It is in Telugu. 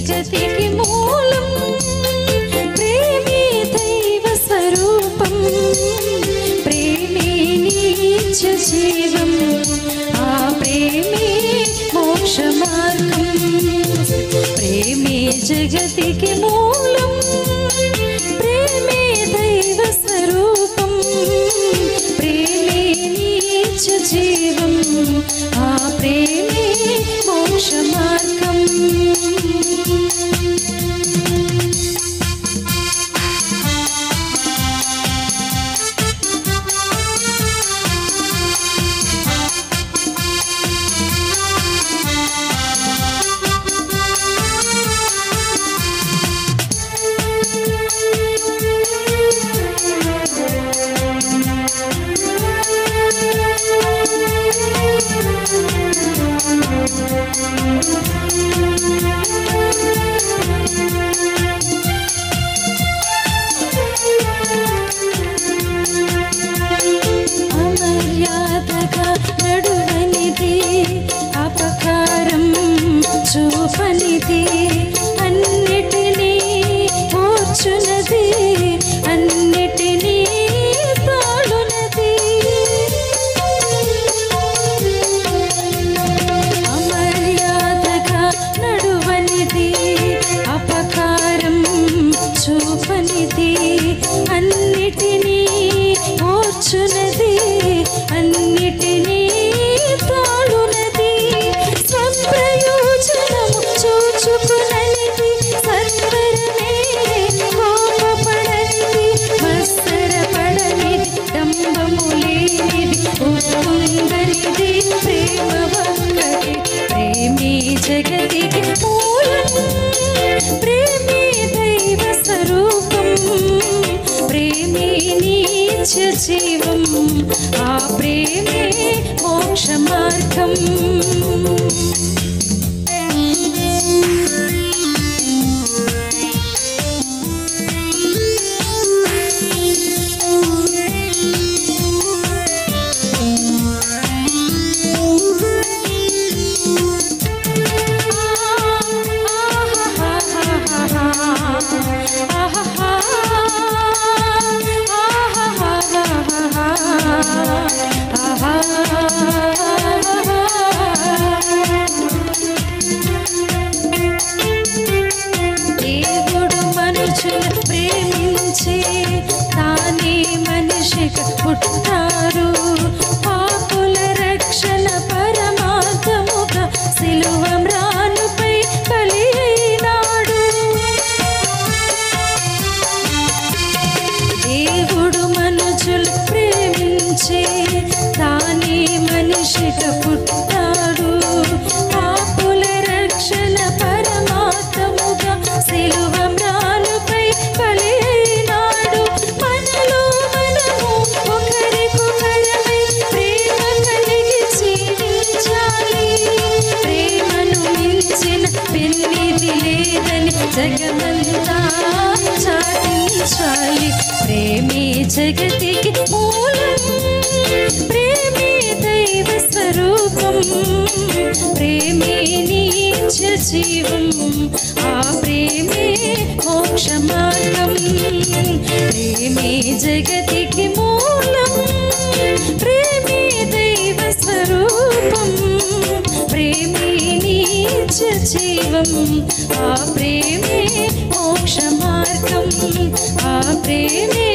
జగతికి మూలం, ప్రేమే దైవ స్వరూపం, ప్రేమే నిత్య జీవం, ఆ ప్రేమే మోక్ష మార్గం. ప్రేమే జగతికి మూలం, ప్రేమే దైవ స్వరూపం, ప్రేమే నిత్య జీవం, ఆ ప్రేమే మోక్ష మార్గం. అమర్యాదగా నడువనిది, అపకారం చూపనిది, అన్నిటినీ ఓర్చునది, అన్నిటినీ తాళునది. అమర్యాదగా నడువనిది, అపకారం చూపనిది, అన్నిటినీ ఓర్చునది, అన్నిటినీ తాళునది. స్వప్రయోజనము చూచుకుననిది, సత్వరమే కోపపడనిది, మత్సరపడనిది, డంబము లేనిది, ఉప్పొంగనిది, ప్రేమ ఒక్కటి. ప్రేమే జగతికి మూలం, ప్రేమే దైవ స్వరూపం, ప్రేమే నిత్య జీవం, ఆ ప్రేమే మోక్ష మార్గం. దేవుడు మనుషులు ప్రేమించి తానే మనిషిగా పుట్టారు, పాపుల రక్షణ పరమార్థముగా సిలువ మ్రానుపై బలి అయినాడు. దేవుడు మనుషులు ప్రేమించి తానే మనిషిగా పుట్టాడు, పాపుల రక్షణ పరమార్థముగా సిలువ మ్రానుపై బలి అయినాడు. మనలో మనము ఒకరికొకరమై ప్రేమ కలిగి జీవించాలి, ప్రేమను మించిన పెన్నిది లేదని జగమంతా చాటించాలి. ప్రేమే జగతికి మూలం, ప్రేమే దైవ స్వరూపం, ప్రేమే నిత్య జీవం, ఆ ప్రేమే మోక్ష మార్గం. ప్రేమే జగతికి మూలం, ప్రేమే దైవ స్వరూపం, ప్రేమే నిత్య జీవం, ఆ ప్రేమే మోక్ష మార్గం, ఆ ప్రేమే